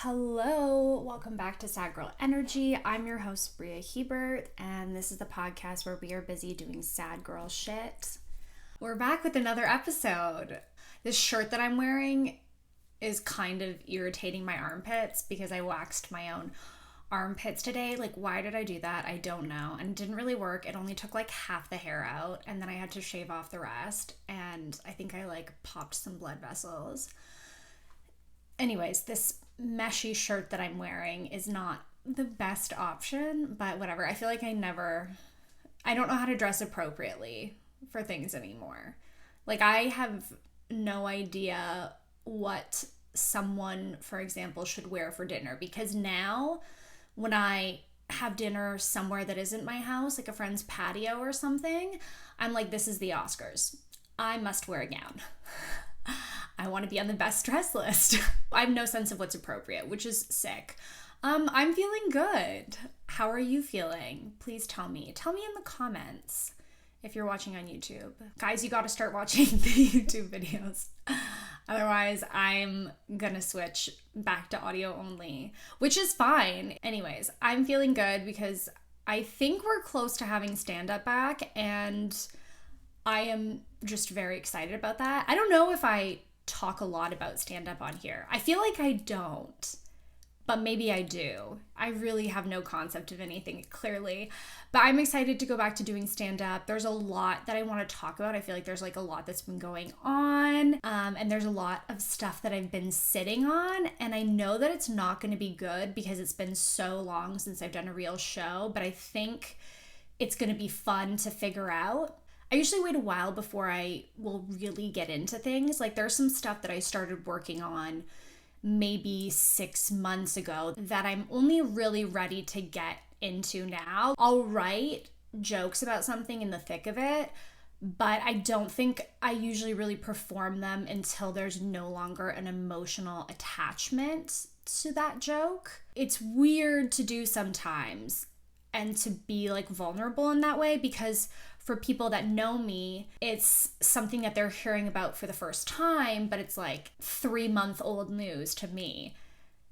Hello, welcome back to Sad Girl Energy. I'm your host, Bria Hebert, and this is the podcast where we are busy doing sad girl shit. We're back with another episode. This shirt that I'm wearing is kind of irritating my armpits because I waxed my own armpits today. Like, why did I do that? I don't know. And it didn't really work. It only took like half the hair out, and then I had to shave off the rest, and I think I like popped some blood vessels. Anyways, this meshy shirt that I'm wearing is not the best option, but whatever. I feel like I don't know how to dress appropriately for things anymore. Like, I have no idea what someone, for example, should wear for dinner, because now when I have dinner somewhere that isn't my house, like a friend's patio or something, I'm like, this is the Oscars. I must wear a gown. I want to be on the best dress list. I have no sense of what's appropriate, which is sick. I'm feeling good. How are you feeling? Please tell me. Tell me in the comments if you're watching on YouTube. Guys, you got to start watching the YouTube videos. Otherwise, I'm gonna switch back to audio only, which is fine. Anyways, I'm feeling good because I think we're close to having stand-up back, and I am just very excited about that. I don't know if I talk a lot about stand-up on here. I feel like I don't, but maybe I do. I really have no concept of anything, clearly. But I'm excited to go back to doing stand-up. There's a lot that I want to talk about. I feel like there's like a lot that's been going on. And there's a lot of stuff that I've been sitting on. And I know that it's not going to be good because it's been so long since I've done a real show. But I think it's going to be fun to figure out. I usually wait a while before I will really get into things. Like, there's some stuff that I started working on maybe 6 months ago that I'm only really ready to get into now. I'll write jokes about something in the thick of it, but I don't think I usually really perform them until there's no longer an emotional attachment to that joke. It's weird to do sometimes and to be like vulnerable in that way, because for people that know me, it's something that they're hearing about for the first time, but it's like 3-month-old news to me.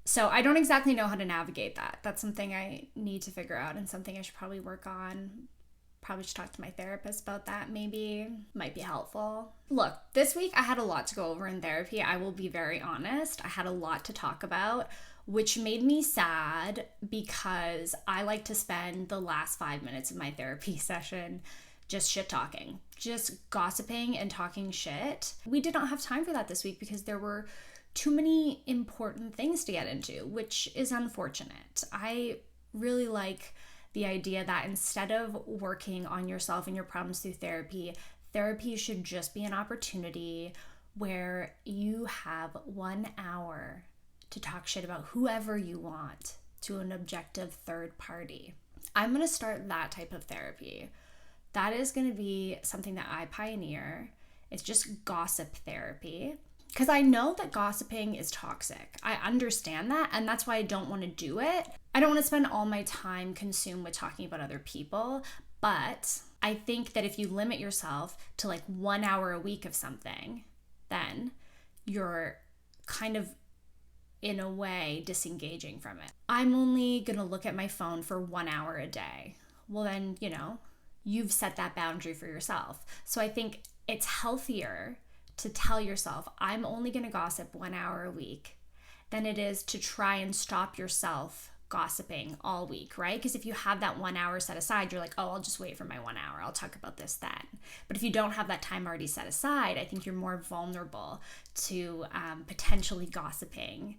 So I don't exactly know how to navigate that. That's something I need to figure out, and something I should probably work on. Probably should talk to my therapist about that, maybe. Might be helpful. Look, this week I had a lot to go over in therapy. I will be very honest. I had a lot to talk about, which made me sad because I like to spend the last 5 minutes of my therapy session just shit talking, just gossiping and talking shit. We did not have time for that this week because there were too many important things to get into, which is unfortunate. I really like the idea that instead of working on yourself and your problems through therapy, therapy should just be an opportunity where you have 1 hour to talk shit about whoever you want to an objective third party. I'm going to start that type of therapy. That is going to be something that I pioneer. It's just gossip therapy. Because I know that gossiping is toxic. I understand that, and that's why I don't want to do it. I don't want to spend all my time consumed with talking about other people, but I think that if you limit yourself to like 1 hour a week of something, then you're kind of, in a way, disengaging from it. I'm only going to look at my phone for 1 hour a day. Well, then, you've set that boundary for yourself. So I think it's healthier to tell yourself, I'm only going to gossip 1 hour a week, than it is to try and stop yourself gossiping all week, right? Because if you have that 1 hour set aside, you're like, oh, I'll just wait for my 1 hour. I'll talk about this then. But if you don't have that time already set aside, I think you're more vulnerable to potentially gossiping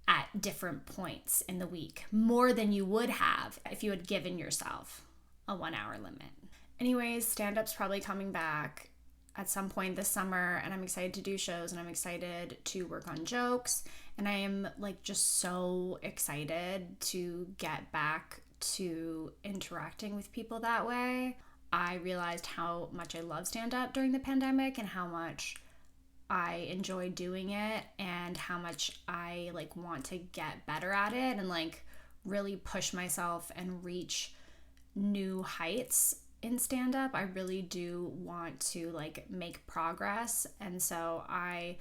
at different points in the week, more than you would have if you had given yourself a 1 hour limit. Anyways, stand-up's probably coming back at some point this summer, and I'm excited to do shows, and I'm excited to work on jokes, and I am like just so excited to get back to interacting with people that way. I realized how much I love stand-up during the pandemic and how much I enjoy doing it and how much I like want to get better at it and like really push myself and reach new heights in stand-up. I really do want to like make progress, and so I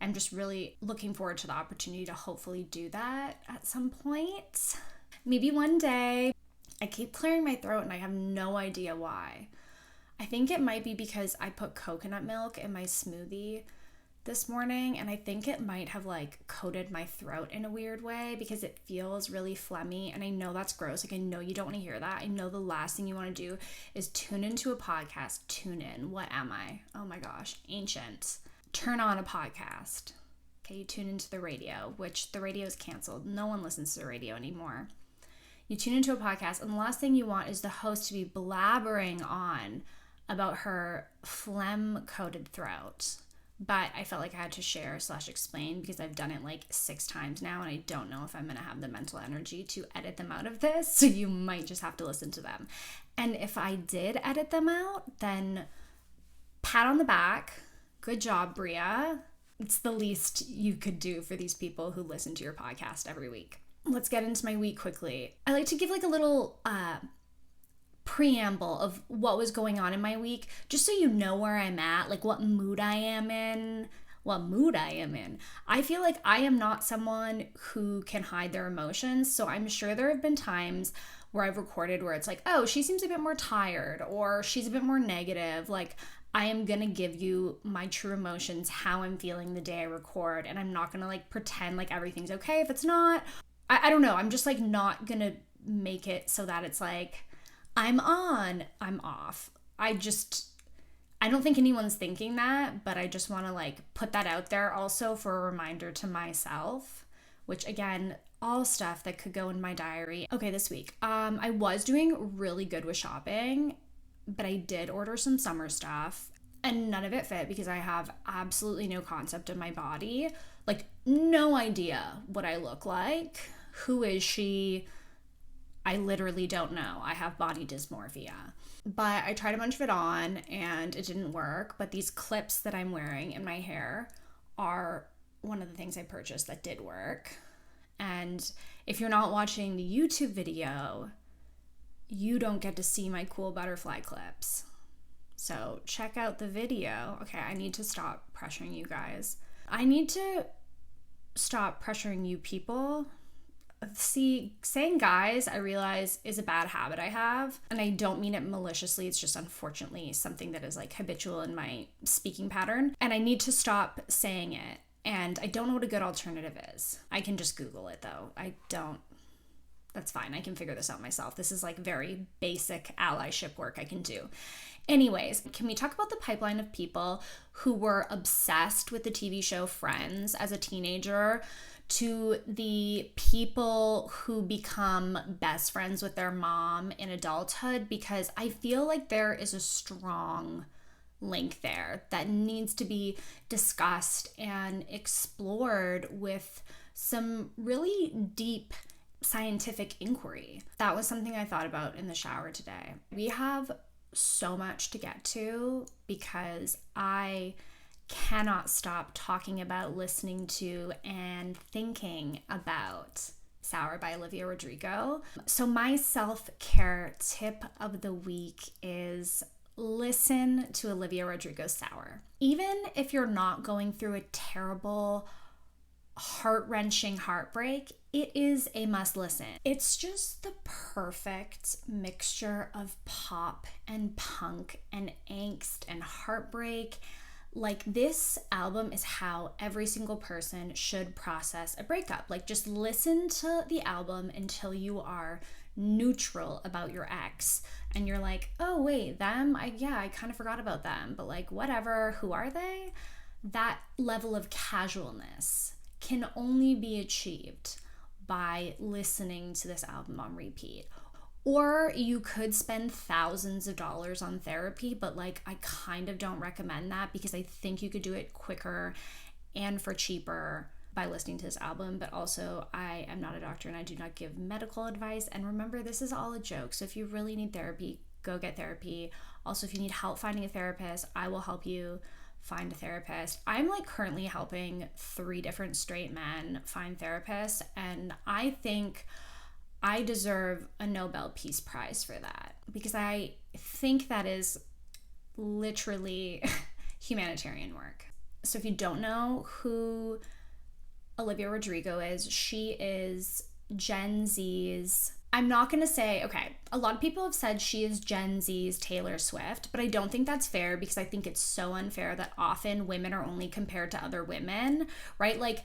I'm just really looking forward to the opportunity to hopefully do that at some point. Maybe one day. I keep clearing my throat and I have no idea why. I think it might be because I put coconut milk in my smoothie this morning, and I think it might have like coated my throat in a weird way because it feels really phlegmy, and I know that's gross. Like, I know you don't want to hear that. I know the last thing you want to do is tune into a podcast. Tune in. What am I? Oh my gosh, ancient. Turn on a podcast. Okay, you tune into the radio, which the radio is canceled. No one listens to the radio anymore. You tune into a podcast, and the last thing you want is the host to be blabbering on about her phlegm-coated throat. But I felt like I had to share / explain because I've done it like 6 times now, and I don't know if I'm going to have the mental energy to edit them out of this, so you might just have to listen to them. And if I did edit them out, then pat on the back. Good job, Bria. It's the least you could do for these people who listen to your podcast every week. Let's get into my week quickly. I like to give like a little preamble of what was going on in my week, just so you know where I'm at, like what mood I am in. I feel like I am not someone who can hide their emotions, so I'm sure there have been times where I've recorded where it's like, oh, she seems a bit more tired, or she's a bit more negative. Like, I am gonna give you my true emotions, how I'm feeling the day I record, and I'm not gonna like pretend like everything's okay if it's not. I don't know. I'm just like not gonna make it so that it's like I'm on, I'm off. I don't think anyone's thinking that, but I just want to like put that out there also for a reminder to myself, which again, all stuff that could go in my diary. Okay, this week, I was doing really good with shopping, but I did order some summer stuff and none of it fit because I have absolutely no concept of my body. Like, no idea what I look like. Who is she? I literally don't know. I have body dysmorphia. But I tried a bunch of it on and it didn't work. But these clips that I'm wearing in my hair are one of the things I purchased that did work. And if you're not watching the YouTube video, you don't get to see my cool butterfly clips. So check out the video. Okay, I need to stop pressuring you guys. I need to stop pressuring you people. See, saying guys, I realize, is a bad habit I have, and I don't mean it maliciously. It's just unfortunately something that is like habitual in my speaking pattern, and I need to stop saying it, and I don't know what a good alternative is. I can just Google it though. That's fine. I can figure this out myself. This is like very basic allyship work I can do. Anyways, can we talk about the pipeline of people who were obsessed with the TV show Friends as a teenager, to the people who become best friends with their mom in adulthood? Because I feel like there is a strong link there that needs to be discussed and explored with some really deep scientific inquiry. That was something I thought about in the shower today. We have so much to get to because I cannot stop talking about, listening to, and thinking about Sour by Olivia Rodrigo. So my self-care tip of the week is listen to Olivia Rodrigo's Sour. Even if you're not going through a terrible, heart-wrenching heartbreak, it is a must listen. It's just the perfect mixture of pop and punk and angst and heartbreak. Like, this album is how every single person should process a breakup. Like, just listen to the album until you are neutral about your ex and you're like, oh wait, them, I kind of forgot about them, but like, whatever, who are they? That level of casualness can only be achieved by listening to this album on repeat. Or you could spend thousands of dollars on therapy, but like, I kind of don't recommend that because I think you could do it quicker and for cheaper by listening to this album. But also, I am not a doctor and I do not give medical advice. And remember, this is all a joke. So if you really need therapy, go get therapy. Also, if you need help finding a therapist, I will help you find a therapist. I'm like currently helping 3 different straight men find therapists, and I think I deserve a Nobel Peace Prize for that because I think that is literally humanitarian work. So if you don't know who Olivia Rodrigo is, she is Gen Z's, I'm not going to say, okay, a lot of people have said she is Gen Z's Taylor Swift, but I don't think that's fair because I think it's so unfair that often women are only compared to other women, right? Like,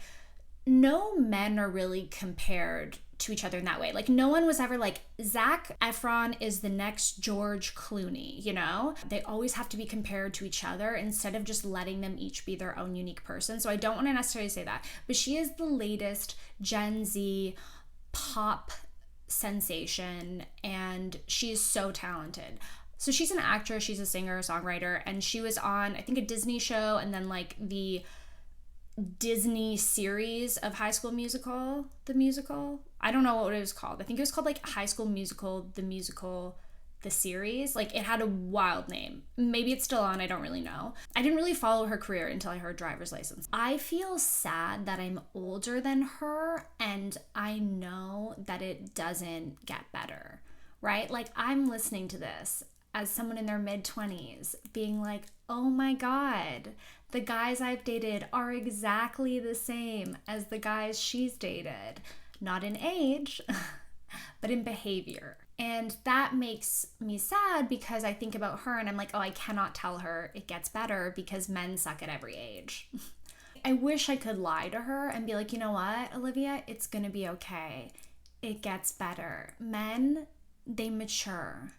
no men are really compared to each other in that way. Like, no one was ever like, Zac Efron is the next George Clooney, you know? They always have to be compared to each other instead of just letting them each be their own unique person. So I don't want to necessarily say that, but she is the latest Gen Z pop sensation, and she is so talented. So she's an actress, she's a singer, songwriter, and she was on, I think, a Disney show and then like the Disney series of High School Musical, the musical. I don't know what it was called. I think it was called like High School Musical, the series. Like, it had a wild name. Maybe it's still on, I don't really know. I didn't really follow her career until I heard Driver's License. I feel sad that I'm older than her and I know that it doesn't get better, right? Like, I'm listening to this as someone in their mid-20s being like, oh my God, the guys I've dated are exactly the same as the guys she's dated. Not in age, but in behavior. And that makes me sad because I think about her and I'm like, oh, I cannot tell her it gets better because men suck at every age. I wish I could lie to her and be like, you know what, Olivia, it's gonna be okay. It gets better. Men, they mature.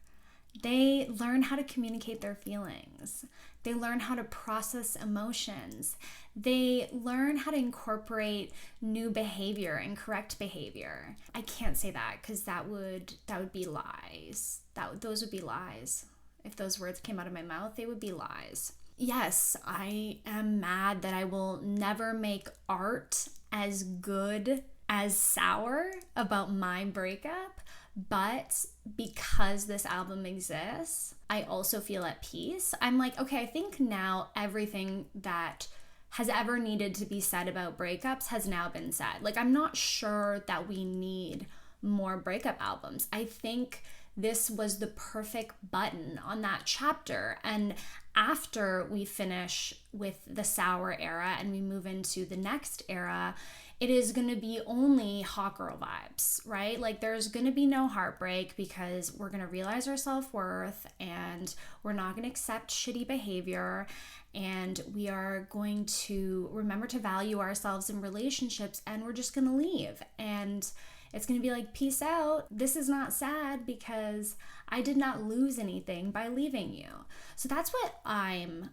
They learn how to communicate their feelings. They learn how to process emotions. They learn how to incorporate new behavior and correct behavior. I can't say that because that would be lies. Those would be lies. If those words came out of my mouth, they would be lies. Yes, I am mad that I will never make art as good as Sour about my breakup. But because this album exists, I also feel at peace. I'm like, okay, I think now everything that has ever needed to be said about breakups has now been said. Like, I'm not sure that we need more breakup albums. I think this was the perfect button on that chapter. And after we finish with the Sour era and we move into the next era, it is going to be only hot girl vibes, right? Like, there's going to be no heartbreak because we're going to realize our self-worth and we're not going to accept shitty behavior, and we are going to remember to value ourselves in relationships, and we're just going to leave. And it's going to be like, peace out. This is not sad because I did not lose anything by leaving you. So that's what I'm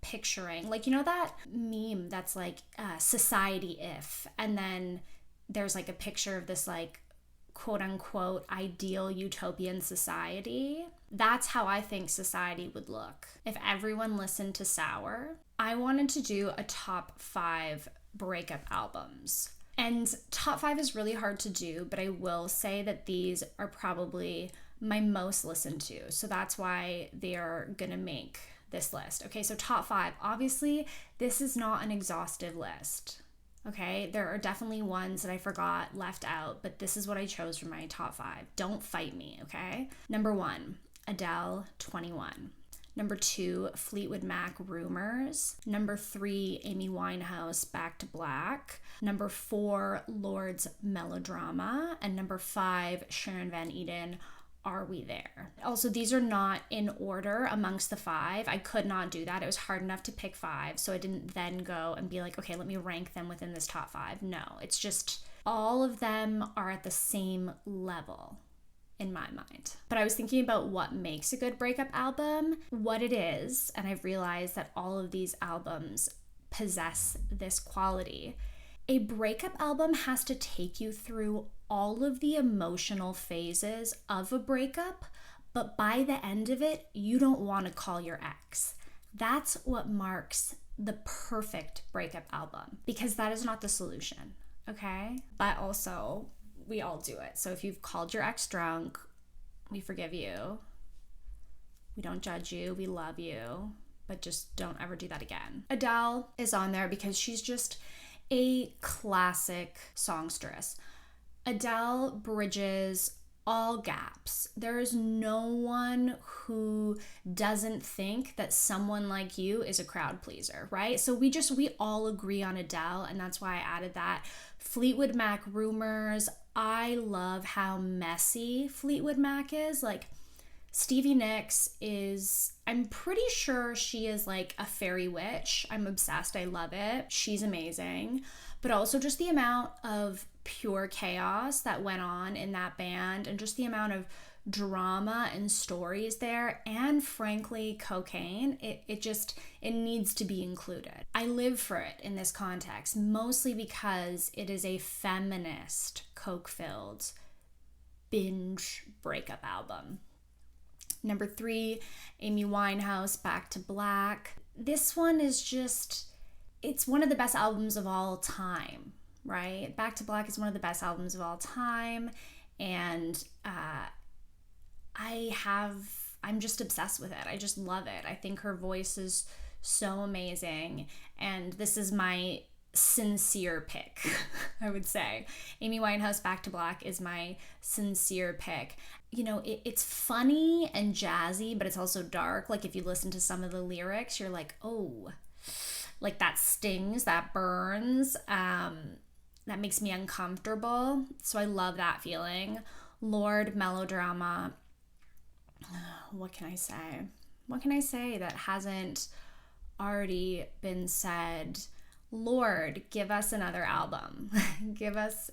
picturing. Like, you know that meme that's like society if, and then there's like a picture of this like quote unquote ideal utopian society? That's how I think society would look if everyone listened to Sour. I wanted to do a top 5 breakup albums. And top 5 is really hard to do, but I will say that these are probably my most listened to. So that's why they are gonna make this list. Okay, so top 5. Obviously, this is not an exhaustive list. Okay, there are definitely ones that I forgot, left out, but this is what I chose for my top 5. Don't fight me, okay? Number 1, Adele, 21. Number 2, Fleetwood Mac, Rumors. Number 3, Amy Winehouse, Back to Black. Number 4, Lord's Melodrama. And number 5, Sharon Van Etten, Are We There? Also, these are not in order amongst the 5. I could not do that. It was hard enough to pick 5, so I didn't then go and be like, okay, let me rank them within this top 5. No, it's just all of them are at the same level in my mind. But I was thinking about what makes a good breakup album, what it is, and I've realized that all of these albums possess this quality. A breakup album has to take you through all of the emotional phases of a breakup, but by the end of it, you don't want to call your ex. That's what marks the perfect breakup album, because that is not the solution, okay? But also, we all do it. So if you've called your ex drunk, we forgive you. We don't judge you. We love you. But just don't ever do that again. Adele is on there because she's just a classic songstress. Adele bridges all gaps. There is no one who doesn't think that someone like you is a crowd pleaser, right? So we all agree on Adele, and that's why I added that. Fleetwood Mac rumors. I love how messy Fleetwood Mac is. Like, Stevie Nicks is, I'm pretty sure she is like a fairy witch. I'm obsessed. I love it. She's amazing. But also just the amount of pure chaos that went on in that band, and just the amount of drama and stories there, and frankly cocaine, it needs to be included. I live for it in this context, mostly because it is a feminist, coke-filled binge breakup album. Number 3, Amy Winehouse, Back to Black. This one is just, it's one of the best albums of all time, right? Back to Black is one of the best albums of all time, and I'm just obsessed with it. I just love it. I think her voice is so amazing, and this is my sincere pick. I would say Amy Winehouse, Back to Black is my sincere pick. You know, it's funny and jazzy, but it's also dark. Like, if you listen to some of the lyrics, you're like, oh, like that stings, that burns, that makes me uncomfortable. So I love that feeling. Lord, melodrama. What can I say? What can I say that hasn't already been said? Lord, give us another album.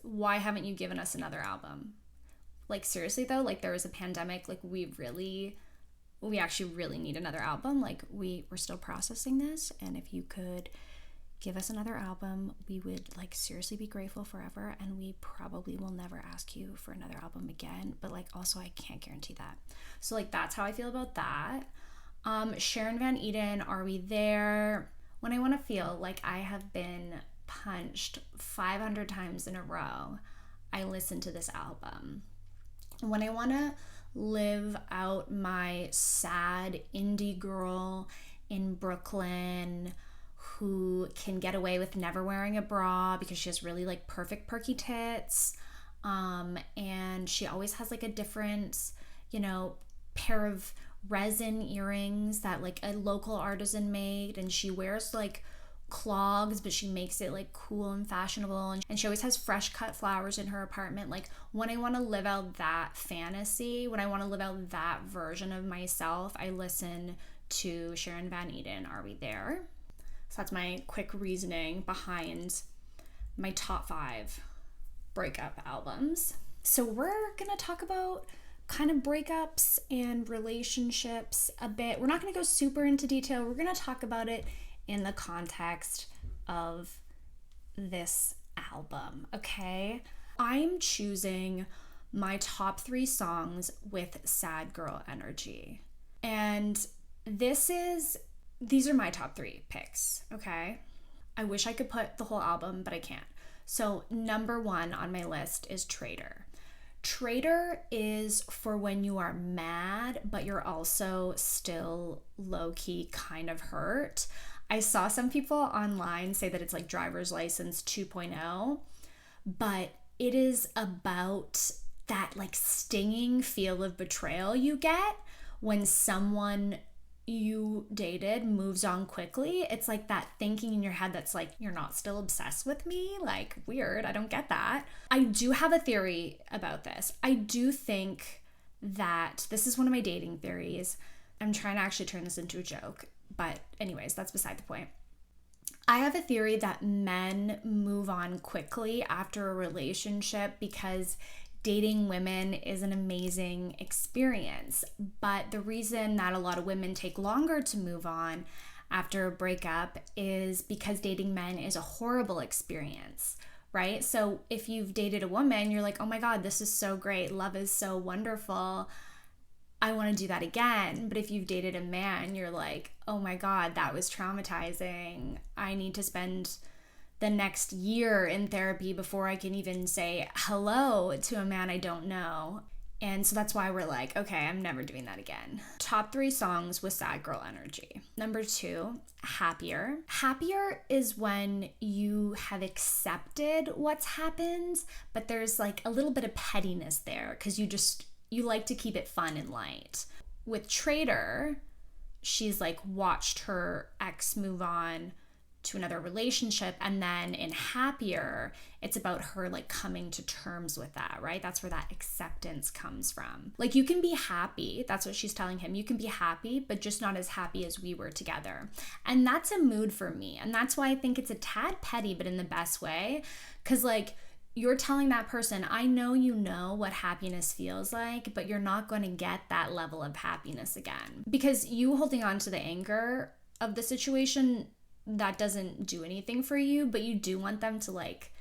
Why haven't you given us another album? Like, seriously though, like, there was a pandemic, like, we actually really need another album. Like, we're still processing this, and if you could give us another album, we would, like, seriously be grateful forever, and we probably will never ask you for another album again. But, like, also I can't guarantee that. So, like, that's how I feel about that. Sharon Van Etten, Are We There? When I want to feel like I have been punched 500 times in a row, I listen to this album. When I want to live out my sad indie girl in Brooklyn who can get away with never wearing a bra because she has really, like, perfect perky tits, and she always has, like, a different, you know, pair of resin earrings that, like, a local artisan made, and she wears, like, clogs, but she makes it, like, cool and fashionable, and she always has fresh cut flowers in her apartment. Like, when I want to live out that fantasy, when I want to live out that version of myself, I listen to Sharon Van Etten, Are We There? So that's my quick reasoning behind my top 5 breakup albums. So we're gonna talk about kind of breakups and relationships a bit. We're not going to go super into detail. We're going to talk about it in the context of this album, okay? I'm choosing my top 3 songs with sad girl energy. And these are my top 3 picks, okay? I wish I could put the whole album, but I can't. So number 1 on my list is Traitor. Traitor is for when you are mad, but you're also still low-key kind of hurt. I saw some people online say that it's like Driver's License 2.0, but it is about that, like, stinging feel of betrayal you get when someone you dated moves on quickly. It's like that thinking in your head that's like, you're not still obsessed with me? Like, weird, I don't get that. I do have a theory about this. I do think that this is one of my dating theories. I'm trying to actually turn this into a joke, but anyways, that's beside the point. I have a theory that men move on quickly after a relationship because dating women is an amazing experience. But the reason that a lot of women take longer to move on after a breakup is because dating men is a horrible experience, right? So if you've dated a woman, you're like, oh my God, this is so great. Love is so wonderful. I want to do that again. But if you've dated a man, you're like, oh my God, that was traumatizing. I need to spend the next year in therapy before I can even say hello to a man I don't know. And so that's why we're like, okay, I'm never doing that again. Top 3 songs with sad girl energy. Number 2, Happier. Happier is when you have accepted what's happened, but there's like a little bit of pettiness there because you like to keep it fun and light. With Traitor, she's like watched her ex move on to another relationship, and then in Happier, it's about her like coming to terms with that, right? That's where that acceptance comes from. Like, you can be happy, that's what she's telling him, you can be happy, but just not as happy as we were together. And that's a mood for me, and that's why I think it's a tad petty, but in the best way, because like, you're telling that person, I know you know what happiness feels like, but you're not going to get that level of happiness again. Because you holding on to the anger of the situation, that doesn't do anything for you, but you do want them to like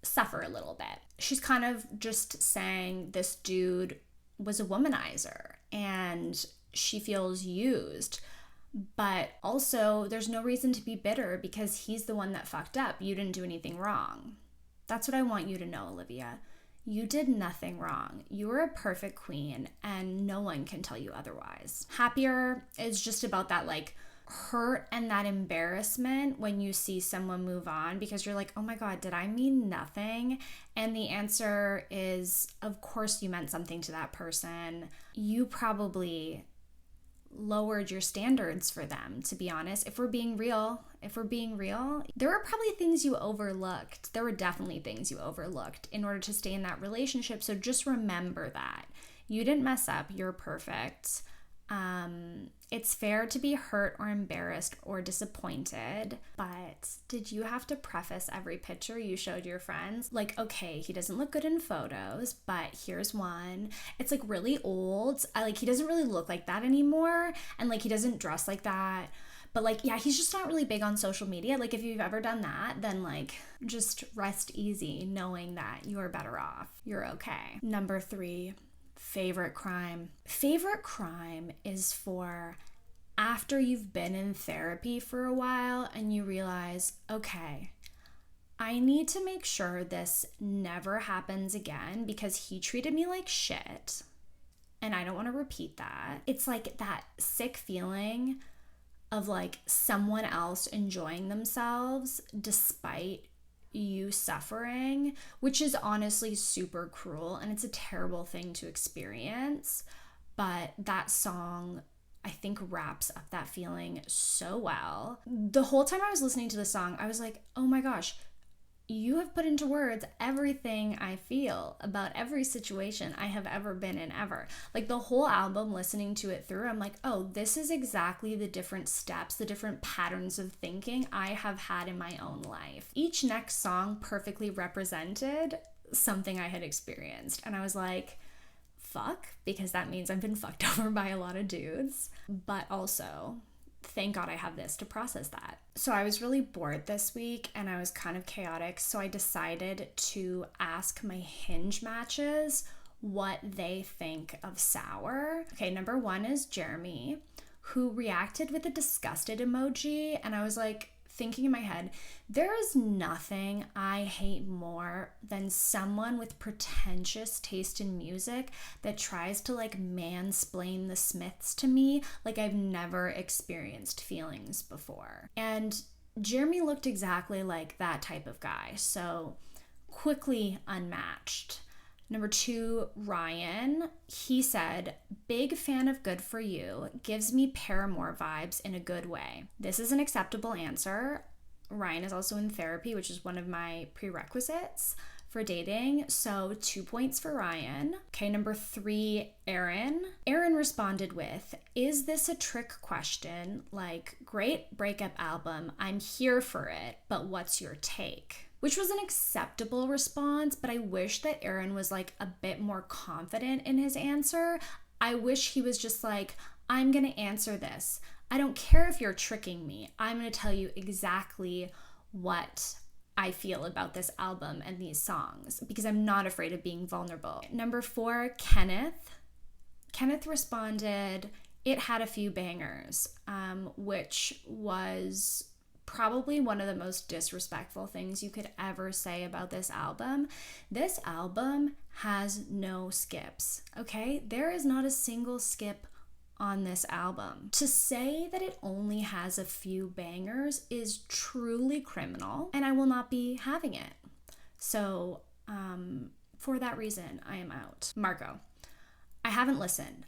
suffer a little bit. She's kind of just saying this dude was a womanizer and she feels used, but also there's no reason to be bitter because he's the one that fucked up. You didn't do anything wrong. That's what I want you to know, Olivia. You did nothing wrong. You were a perfect queen and no one can tell you otherwise. Happier is just about that like hurt and that embarrassment when you see someone move on because you're like, oh my God, did I mean nothing? And the answer is, of course you meant something to that person. You probably lowered your standards for them, to be honest. If we're being real, there were probably things you overlooked. There were definitely things you overlooked in order to stay in that relationship. So just remember that. You didn't mess up. You're perfect. It's fair to be hurt or embarrassed or disappointed, but did you have to preface every picture you showed your friends? Like, okay, he doesn't look good in photos, but here's one. It's like really old. Like, he doesn't really look like that anymore. And like, he doesn't dress like that. But like, yeah, he's just not really big on social media. Like, if you've ever done that, then like, just rest easy knowing that you are better off. You're okay. Number 3. Favorite crime. Favorite crime is for after you've been in therapy for a while and you realize, okay, I need to make sure this never happens again because he treated me like shit and I don't want to repeat that. It's like that sick feeling of like someone else enjoying themselves despite you suffering, which is honestly super cruel and it's a terrible thing to experience. But that song, I think, wraps up that feeling so well. The whole time I was listening to the song, I was like, oh my gosh, you have put into words everything I feel about every situation I have ever been in ever. Like the whole album, listening to it through, I'm like, oh, this is exactly the different steps, the different patterns of thinking I have had in my own life. Each next song perfectly represented something I had experienced. And I was like, fuck, because that means I've been fucked over by a lot of dudes. But also, thank God I have this to process that. So I was really bored this week and I was kind of chaotic. So I decided to ask my Hinge matches what they think of Sour. Okay, number 1 is Jeremy, who reacted with a disgusted emoji. And I was like, thinking in my head, there is nothing I hate more than someone with pretentious taste in music that tries to like mansplain the Smiths to me like I've never experienced feelings before. And Jeremy looked exactly like that type of guy, so quickly unmatched. Number 2, Ryan. He said, big fan of Good For You, gives me Paramore vibes in a good way. This is an acceptable answer. Ryan is also in therapy, which is one of my prerequisites for dating. So 2 points for Ryan. Okay, number 3, Aaron. Aaron responded with, is this a trick question? Like, great breakup album. I'm here for it, but what's your take? Which was an acceptable response, but I wish that Aaron was like a bit more confident in his answer. I wish he was just like, I'm gonna answer this. I don't care if you're tricking me. I'm gonna tell you exactly what I feel about this album and these songs because I'm not afraid of being vulnerable. Number 4, Kenneth. Kenneth responded, it had a few bangers, which was probably one of the most disrespectful things you could ever say about this album. This album has no skips, okay? There is not a single skip on this album. To say that it only has a few bangers is truly criminal, and I will not be having it. So, for that reason, I am out. Marco, I haven't listened.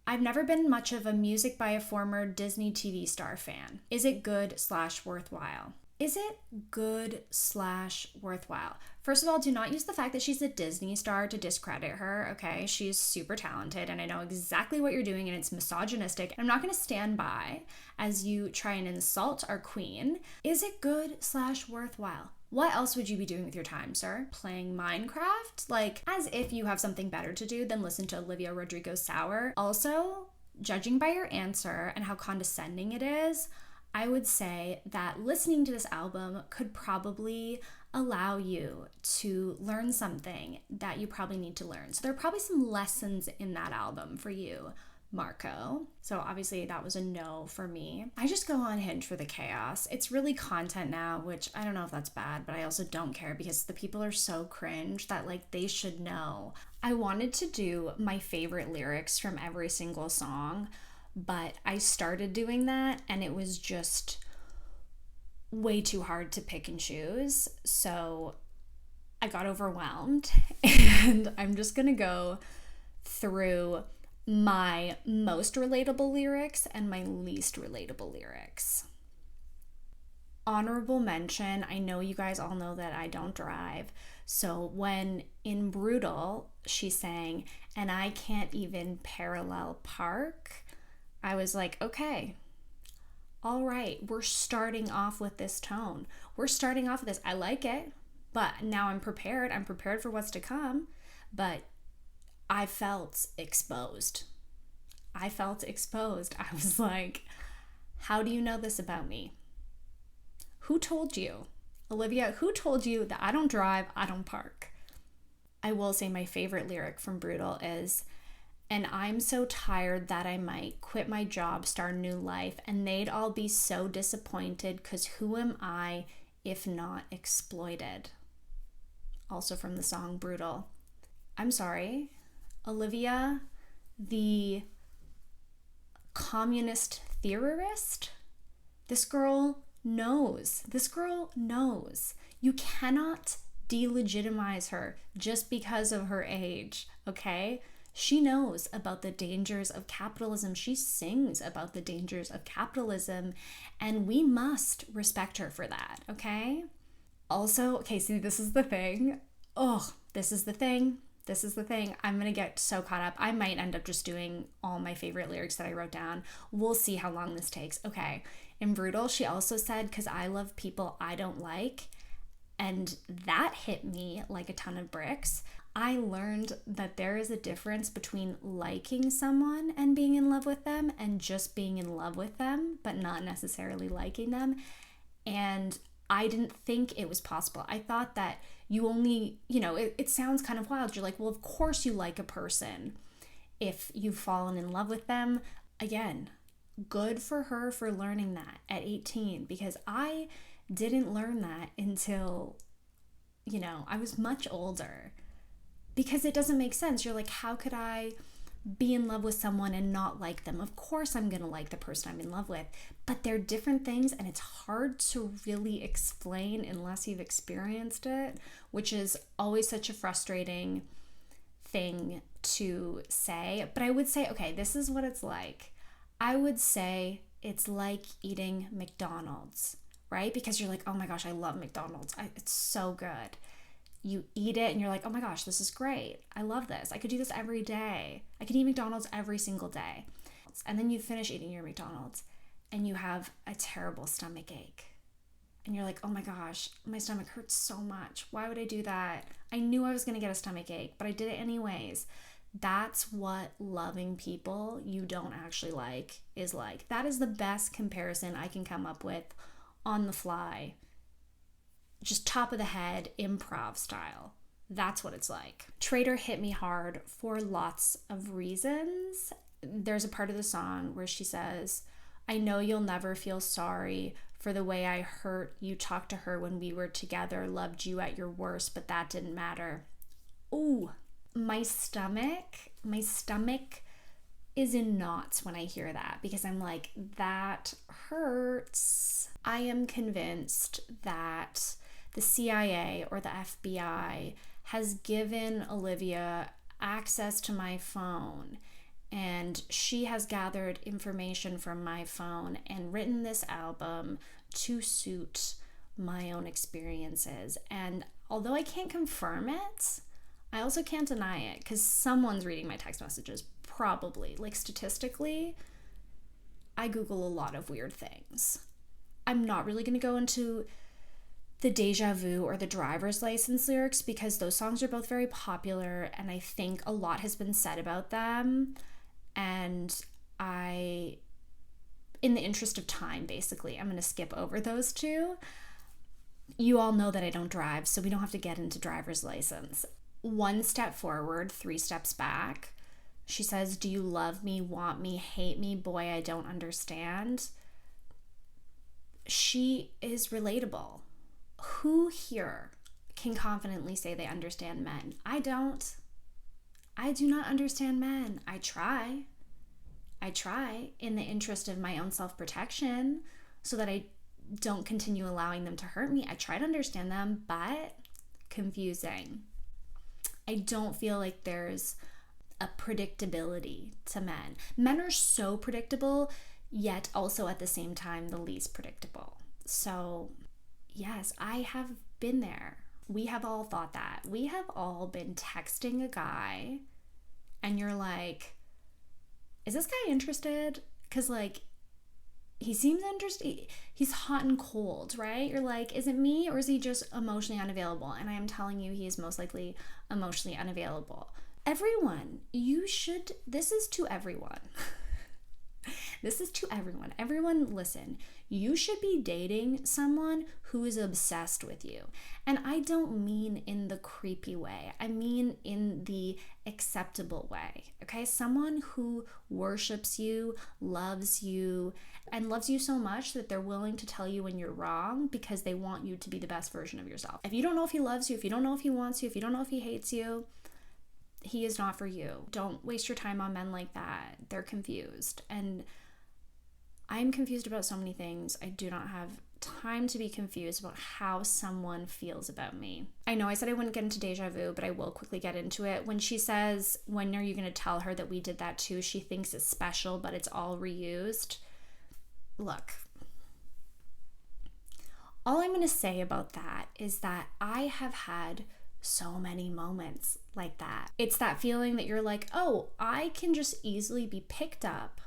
I've never been much of a music by a former Disney TV star fan. Is it good/worthwhile? Is it good/worthwhile? First of all, do not use the fact that she's a Disney star to discredit her, okay? She's super talented, and I know exactly what you're doing, and it's misogynistic. I'm not going to stand by as you try and insult our queen. Is it good/worthwhile? What else would you be doing with your time, sir? Playing Minecraft? Like, as if you have something better to do than listen to Olivia Rodrigo Sour. Also, judging by your answer and how condescending it is, I would say that listening to this album could probably allow you to learn something that you probably need to learn. So there are probably some lessons in that album for you, Marco. So obviously that was a no for me. I just go on Hinge for the chaos. It's really content now, which I don't know if that's bad, but I also don't care because the people are so cringe that like they should know. I wanted to do my favorite lyrics from every single song, but I started doing that and it was just way too hard to pick and choose. So I got overwhelmed and I'm just gonna go through my most relatable lyrics and my least relatable lyrics. Honorable mention, I know you guys all know that I don't drive. So when in Brutal, she sang, "And I can't even parallel park," I was like, okay, all right, we're starting off with this tone. We're starting off with this. I like it, but now I'm prepared. I'm prepared for what's to come, but I felt exposed. I was like, how do you know this about me? Who told you? Olivia, who told you that I don't drive, I don't park? I will say my favorite lyric from Brutal is, "And I'm so tired that I might quit my job, start a new life, and they'd all be so disappointed, 'cause who am I if not exploited?" Also from the song Brutal. I'm sorry, Olivia, the communist theorist, this girl knows. You cannot delegitimize her just because of her age, okay? She knows about the dangers of capitalism. She sings about the dangers of capitalism, and we must respect her for that, okay? Also, okay, see, this is the thing. I'm gonna get so caught up. I might end up just doing all my favorite lyrics that I wrote down. We'll see how long this takes. Okay, in Brutal, she also said, "'Cause I love people I don't like," and that hit me like a ton of bricks. I learned that there is a difference between liking someone and being in love with them and just being in love with them, but not necessarily liking them. And I didn't think it was possible. I thought that you only, it sounds kind of wild. You're like, well, of course you like a person if you've fallen in love with them. Again, good for her for learning that at 18, because I didn't learn that until, I was much older. Because it doesn't make sense. You're like, how could I be in love with someone and not like them? Of course I'm gonna like the person I'm in love with, but they're different things and it's hard to really explain unless you've experienced it, which is always such a frustrating thing to say. But I would say, okay, this is what it's like. I would say it's like eating McDonald's, right? Because you're like, oh my gosh, I love McDonald's. It's so good. You eat it and you're like, oh my gosh, this is great. I love this. I could do this every day. I could eat McDonald's every single day. And then you finish eating your McDonald's and you have a terrible stomach ache. And you're like, oh my gosh, my stomach hurts so much. Why would I do that? I knew I was going to get a stomach ache, but I did it anyways. That's what loving people you don't actually like is like. That is the best comparison I can come up with on the fly. Just top of the head, improv style. That's what it's like. Traitor hit me hard for lots of reasons. There's a part of the song where she says, "I know you'll never feel sorry for the way I hurt you, talked to her when we were together, loved you at your worst, but that didn't matter. Ooh, my stomach is in knots when I hear that, because I'm like, that hurts. I am convinced that the CIA or the FBI has given Olivia access to my phone, and she has gathered information from my phone and written this album to suit my own experiences. And although I can't confirm it, I also can't deny it, because someone's reading my text messages, probably. Like, statistically, I Google a lot of weird things. I'm not really going to go into the Deja Vu or the Driver's License lyrics, because those songs are both very popular and I think a lot has been said about them. And in the interest of time, basically, I'm going to skip over those two. You all know that I don't drive, so we don't have to get into Driver's License. 1 step forward, 3 steps back. She says, do you love me, want me, hate me? Boy, I don't understand. She is relatable. Who here can confidently say they understand men? I don't. I do not understand men. I try in the interest of my own self-protection so that I don't continue allowing them to hurt me. I try to understand them, but confusing. I don't feel like there's a predictability to men. Men are so predictable, yet also at the same time the least predictable. So yes, I have been there. We have all thought that. We have all been texting a guy and you're like, is this guy interested? Because like, he seems interested. He's hot and cold, right? You're like, is it me or is he just emotionally unavailable? And I am telling you, he is most likely emotionally unavailable. Everyone, this is to everyone. This is to everyone. Everyone, listen, you should be dating someone who is obsessed with you. And I don't mean in the creepy way. I mean in the acceptable way, okay? Someone who worships you, and loves you so much that they're willing to tell you when you're wrong because they want you to be the best version of yourself. If you don't know if he loves you, if you don't know if he wants you, if you don't know if he hates you, he is not for you. Don't waste your time on men like that. They're confused. And I'm confused about so many things. I do not have time to be confused about how someone feels about me. I know I said I wouldn't get into Deja Vu, but I will quickly get into it. When she says, when are you going to tell her that we did that too? She thinks it's special, but it's all reused. Look, all I'm going to say about that is that I have had so many moments like that. It's that feeling that you're like, oh, I can just easily be picked up,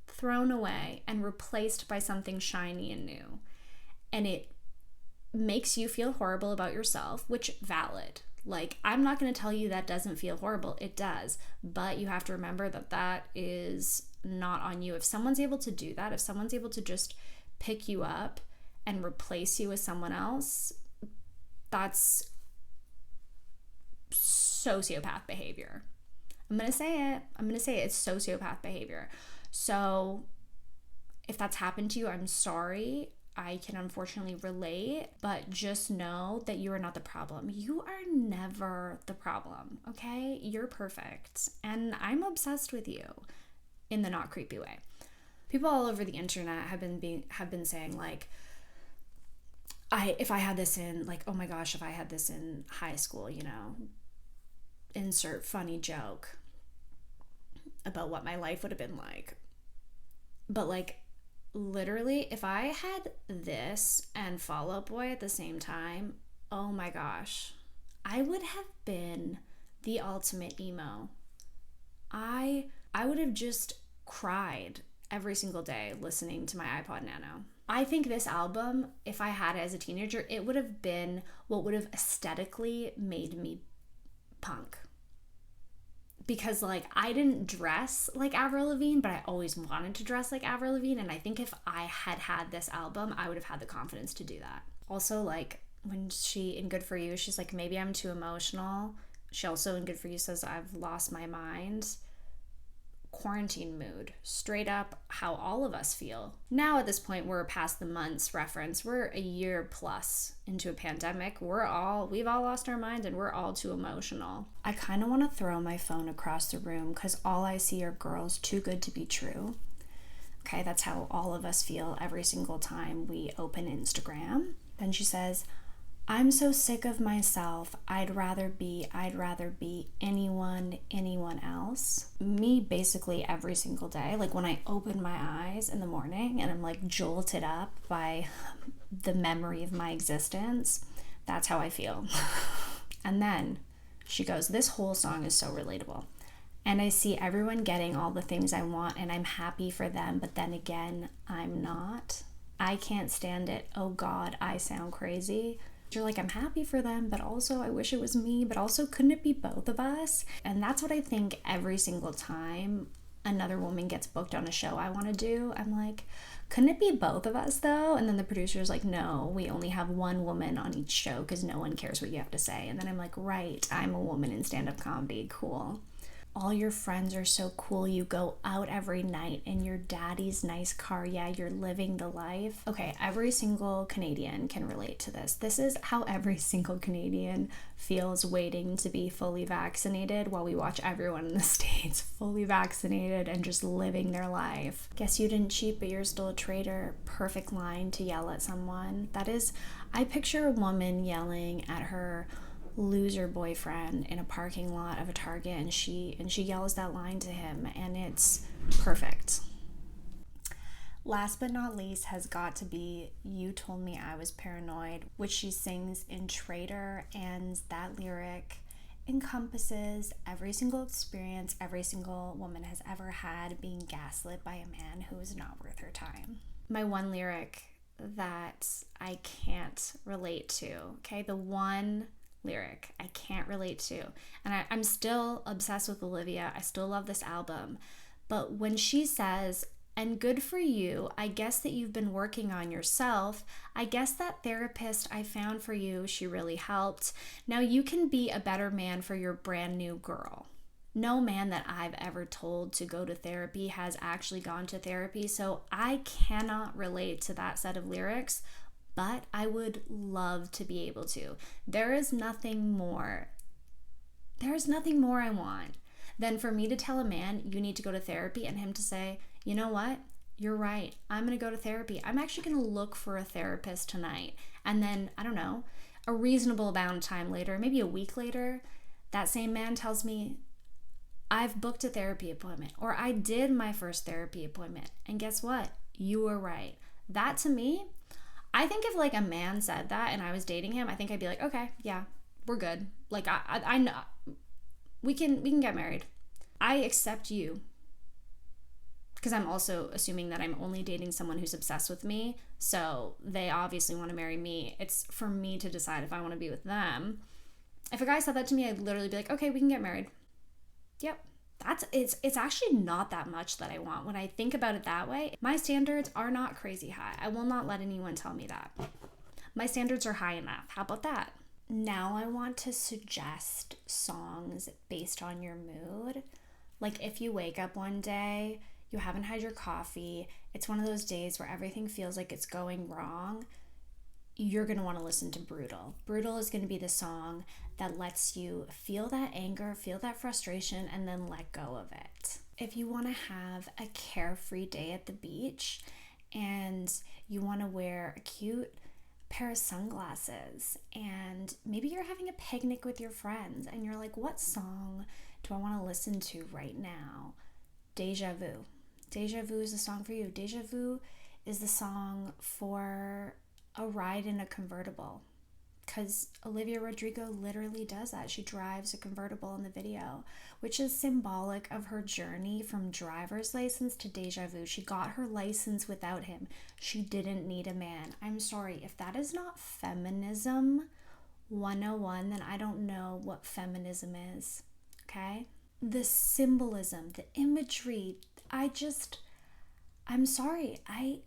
thrown away, and replaced by something shiny and new. And it makes you feel horrible about yourself, which valid. Like, I'm not going to tell you that doesn't feel horrible. It does. But you have to remember that that is not on you. If someone's able to do that, if someone's able to just pick you up and replace you with someone else, that's sociopath behavior. I'm going to say it. It's sociopath behavior. So if that's happened to you, I'm sorry. I can unfortunately relate, but just know that you are not the problem. You are never the problem, okay? You're perfect. And I'm obsessed with you in the not creepy way. People all over the internet have been saying like, if I had this in, like, oh my gosh, if I had this in high school, you know, insert funny joke about what my life would have been like. But like, literally, if I had this and Fall Out Boy at the same time, oh my gosh, I would have been the ultimate emo. I would have just cried every single day listening to my iPod Nano. I think this album, if I had it as a teenager, it would have been what would have aesthetically made me punk. Because like, I didn't dress like Avril Lavigne, but I always wanted to dress like Avril Lavigne. And I think if I had this album, I would have had the confidence to do that. Also, like, when she, in Good For You, she's like, maybe I'm too emotional. She also, in Good For You, says, I've lost my mind. quarantine mood, straight up how all of us feel. Now at this point, we're past the months reference. We're a year plus into a pandemic. We've all lost our mind and we're all too emotional. I kind of want to throw my phone across the room because all I see are girls too good to be true. Okay, that's how all of us feel every single time we open Instagram. Then she says, I'm so sick of myself. I'd rather be anyone else. Me basically every single day. Like when I open my eyes in the morning and I'm like jolted up by the memory of my existence, that's how I feel. And then she goes, this whole song is so relatable. And I see everyone getting all the things I want and I'm happy for them, but then again, I'm not. I can't stand it. Oh God, I sound crazy. You're like, I'm happy for them, but also I wish it was me, but also couldn't it be both of us? And that's what I think every single time another woman gets booked on a show I want to do. I'm like, couldn't it be both of us though? And then the producer's like, no, we only have one woman on each show because no one cares what you have to say. And then I'm like, right, I'm a woman in stand-up comedy, cool. All your friends are so cool. You go out every night in your daddy's nice car. Yeah, you're living the life. Okay, every single Canadian can relate to this. This is how every single Canadian feels waiting to be fully vaccinated while we watch everyone in the States fully vaccinated and just living their life. Guess you didn't cheat, but you're still a traitor. Perfect line to yell at someone. That is, I picture a woman yelling at her loser boyfriend in a parking lot of a Target, and she yells that line to him, and it's perfect. Last but not least has got to be You Told Me I Was Paranoid, which she sings in Traitor, and that lyric encompasses every single experience every single woman has ever had being gaslit by a man who is not worth her time. My one lyric that I can't relate to, okay, the one lyric I can't relate to, and I'm still obsessed with Olivia. I still love this album, but when she says, and good for you, I guess that you've been working on yourself. I guess that therapist I found for you, she really helped. Now you can be a better man for your brand new girl. No man that I've ever told to go to therapy has actually gone to therapy, so I cannot relate to that set of lyrics, but I would love to be able to. There is nothing more I want than for me to tell a man you need to go to therapy and him to say, you know what? You're right. I'm going to go to therapy. I'm actually going to look for a therapist tonight. And then, I don't know, a reasonable amount of time later, maybe a week later, that same man tells me, I've booked a therapy appointment, or I did my first therapy appointment. And guess what? You were right. That to me, I think if like a man said that and I was dating him, I think I'd be like, okay, yeah, we're good. Like I know we can get married. I accept you. Because I'm also assuming that I'm only dating someone who's obsessed with me. So they obviously want to marry me. It's for me to decide if I want to be with them. If a guy said that to me, I'd literally be like, okay, we can get married. Yep. It's actually not that much that I want. When I think about it that way, my standards are not crazy high. I will not let anyone tell me that. My standards are high enough. How about that? Now I want to suggest songs based on your mood. Like if you wake up one day, you haven't had your coffee, it's one of those days where everything feels like it's going wrong, you're going to want to listen to Brutal. Brutal is going to be the song that lets you feel that anger, feel that frustration, and then let go of it. If you want to have a carefree day at the beach and you want to wear a cute pair of sunglasses and maybe you're having a picnic with your friends and you're like, what song do I want to listen to right now? Deja Vu. Deja Vu is the song for you. Deja Vu is the song for a ride in a convertible, because Olivia Rodrigo literally does that. She drives a convertible in the video, which is symbolic of her journey from driver's license to deja vu. She got her license without him. She didn't need a man. I'm sorry, if that is not feminism 101, then I don't know what feminism is, okay? The symbolism, the imagery, I'm sorry, I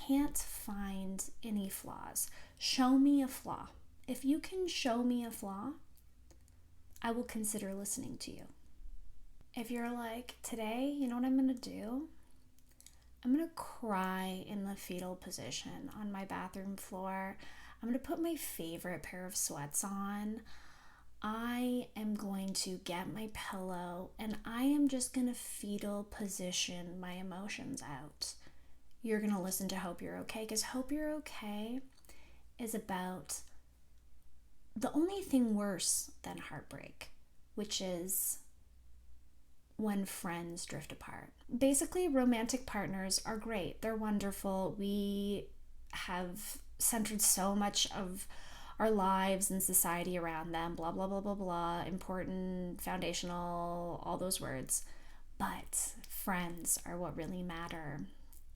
can't find any flaws. Show me a flaw. If you can show me a flaw, I will consider listening to you. If you're like, today, you know what I'm gonna do? I'm gonna cry in the fetal position on my bathroom floor. I'm gonna put my favorite pair of sweats on. I am going to get my pillow and I am just gonna fetal position my emotions out. You're gonna listen to Hope You're Okay, because Hope You're Okay is about the only thing worse than heartbreak, which is when friends drift apart. Basically, romantic partners are great. They're wonderful. We have centered so much of our lives and society around them, blah, blah, blah, blah, blah, important, foundational, all those words. But friends are what really matter.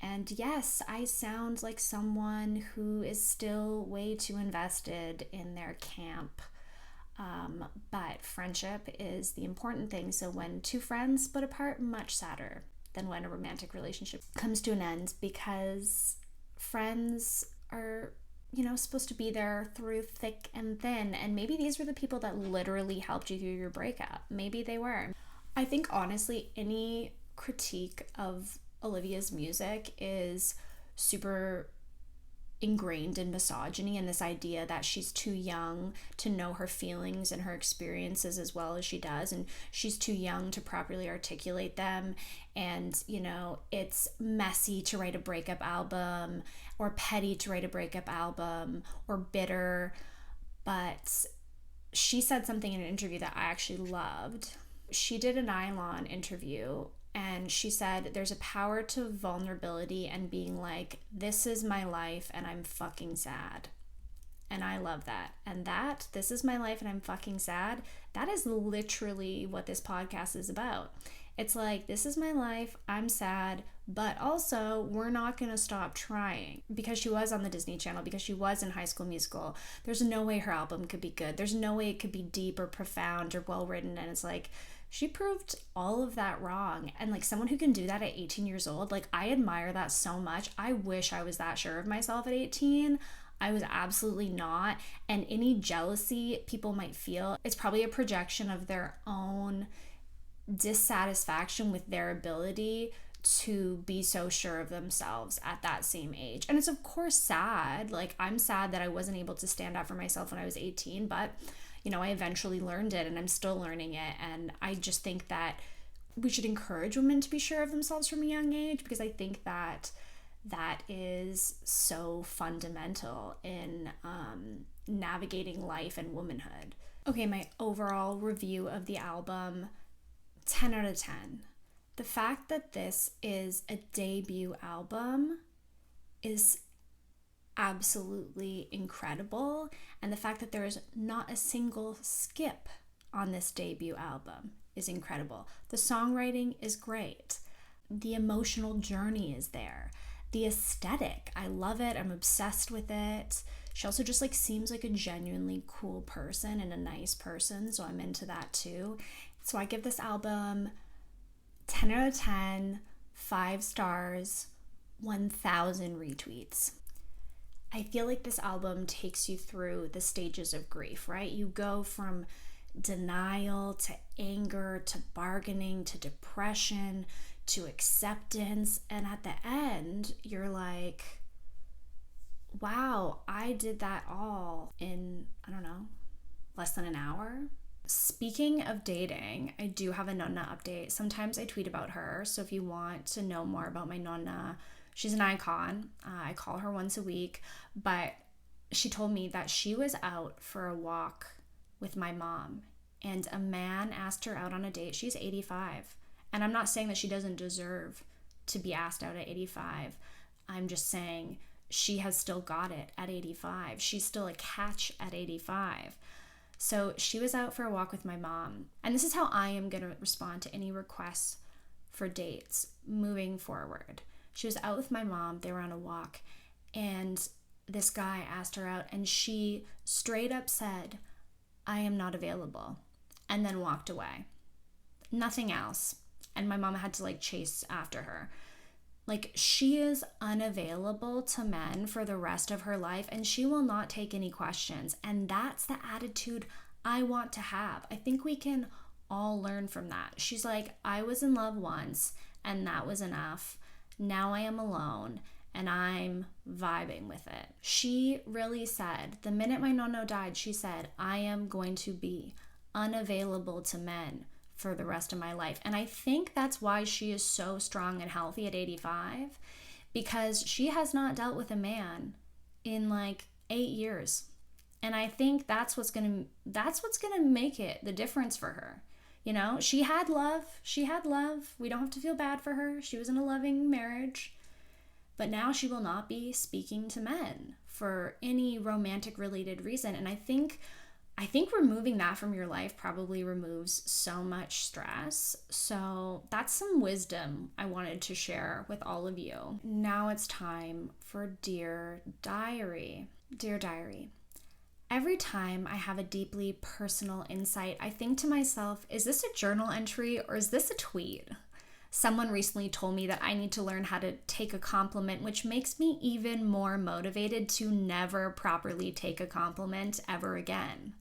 And yes, I sound like someone who is still way too invested in their camp. But friendship is the important thing. So when two friends split apart, much sadder than when a romantic relationship comes to an end, because friends are, supposed to be there through thick and thin. And maybe these were the people that literally helped you through your breakup. Maybe they were. I think honestly, any critique of Olivia's music is super ingrained in misogyny and this idea that she's too young to know her feelings and her experiences as well as she does, and she's too young to properly articulate them, and it's messy to write a breakup album, or petty to write a breakup album, or bitter. But she said something in an interview that I actually loved. She did a Nylon interview and she said there's a power to vulnerability and being like, this is my life and I'm fucking sad. And I love that. And this is my life and I'm fucking sad, that is literally what this podcast is about. It's like, this is my life, I'm sad, but also we're not going to stop trying. Because she was on the Disney Channel, because she was in High School Musical, there's no way her album could be good. There's no way it could be deep or profound or well written. And it's like, she proved all of that wrong. And like, someone who can do that at 18 years old, like, I admire that so much. I wish I was that sure of myself at 18. I was absolutely not. And any jealousy people might feel, it's probably a projection of their own dissatisfaction with their ability to be so sure of themselves at that same age. And it's of course sad. Like, I'm sad that I wasn't able to stand up for myself when I was 18, but I eventually learned it and I'm still learning it. And I just think that we should encourage women to be sure of themselves from a young age, because I think that is so fundamental in navigating life and womanhood. Okay, my overall review of the album, 10 out of 10. The fact that this is a debut album is absolutely incredible, and the fact that there is not a single skip on this debut album is incredible. The songwriting is great. The emotional journey is there. The aesthetic, I love it. I'm obsessed with it. She also just seems like a genuinely cool person and a nice person, so I'm into that too. So I give this album 10 out of 10, 5 stars, 1,000 retweets. I feel like this album takes you through the stages of grief, right? You go from denial to anger to bargaining to depression to acceptance. And at the end, you're like, wow, I did that all in, less than an hour. Speaking of dating, I do have a Nonna update. Sometimes I tweet about her, so if you want to know more about my Nonna, she's an icon. I call her once a week, but she told me that she was out for a walk with my mom and a man asked her out on a date. She's 85. And I'm not saying that she doesn't deserve to be asked out at 85. I'm just saying she has still got it at 85. She's still a catch at 85. So she was out for a walk with my mom. And this is how I am going to respond to any requests for dates moving forward. She was out with my mom. They were on a walk. And this guy asked her out. And she straight up said, I am not available. And then walked away. Nothing else. And my mom had to chase after her. She is unavailable to men for the rest of her life, and she will not take any questions. And that's the attitude I want to have. I think we can all learn from that. She's like, I was in love once and that was enough. Now I am alone and I'm vibing with it. She really said, the minute my Nonna died, she said, I am going to be unavailable to men for the rest of my life. And I think that's why she is so strong and healthy at 85, because she has not dealt with a man in like 8 years. And I think that's what's gonna make it the difference for her. You know, she had love. We don't have to feel bad for her. She was in a loving marriage. But now she will not be speaking to men for any romantic related reason. And I think removing that from your life probably removes so much stress. So that's some wisdom I wanted to share with all of you. Now it's time for Dear Diary. Dear Diary. Every time I have a deeply personal insight, I think to myself, is this a journal entry or is this a tweet? Someone recently told me that I need to learn how to take a compliment, which makes me even more motivated to never properly take a compliment ever again.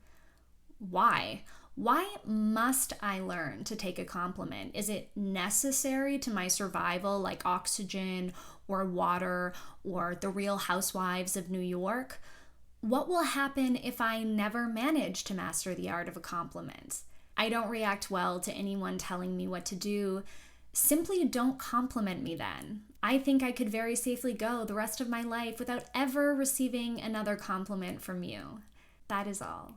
Why? Why must I learn to take a compliment? Is it necessary to my survival, like oxygen or water or the Real Housewives of New York? What will happen if I never manage to master the art of a compliment? I don't react well to anyone telling me what to do. Simply don't compliment me then. I think I could very safely go the rest of my life without ever receiving another compliment from you. That is all.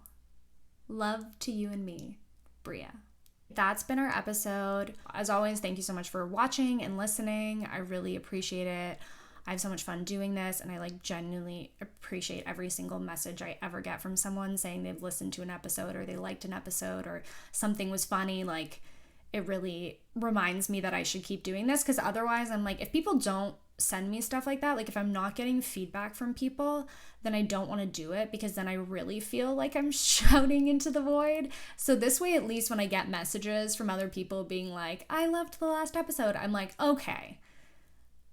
Love to you and me, Bria. That's been our episode. As always, thank you so much for watching and listening. I really appreciate it. I have so much fun doing this, and I genuinely appreciate every single message I ever get from someone saying they've listened to an episode or they liked an episode or something was funny. It really reminds me that I should keep doing this, because otherwise I'm like, if people don't send me stuff like that, if I'm not getting feedback from people, then I don't want to do it, because then I really feel like I'm shouting into the void. So this way, at least when I get messages from other people being like, I loved the last episode, I'm like, okay,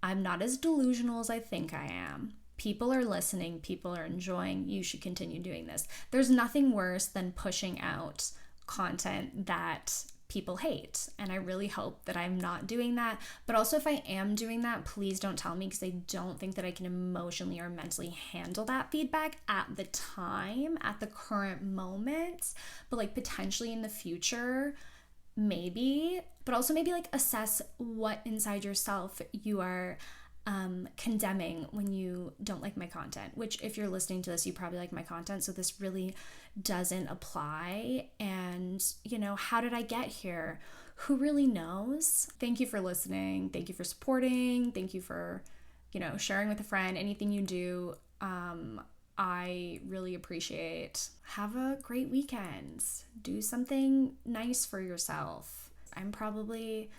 I'm not as delusional as I think I am. People are listening, people are enjoying, you should continue doing this. There's nothing worse than pushing out content that people hate, and I really hope that I'm not doing that. But also, if I am doing that, please don't tell me, because I don't think that I can emotionally or mentally handle that feedback at the time, at the current moment. But potentially in the future, maybe. But also maybe assess what inside yourself you are condemning when you don't like my content, which if you're listening to this, you probably like my content, so this really doesn't apply. And how did I get here? Who really knows? Thank you for listening. Thank you for supporting. Thank you for sharing with a friend. Anything you do, I really appreciate. Have a great weekend. Do something nice for yourself. I'm probably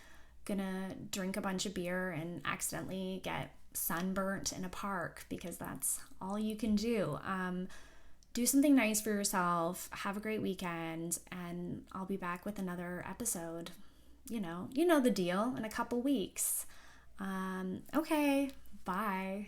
gonna drink a bunch of beer and accidentally get sunburnt in a park, because that's all you can do. Do something nice for yourself. Have a great weekend, and I'll be back with another episode. You know the deal, in a couple weeks. Okay, bye.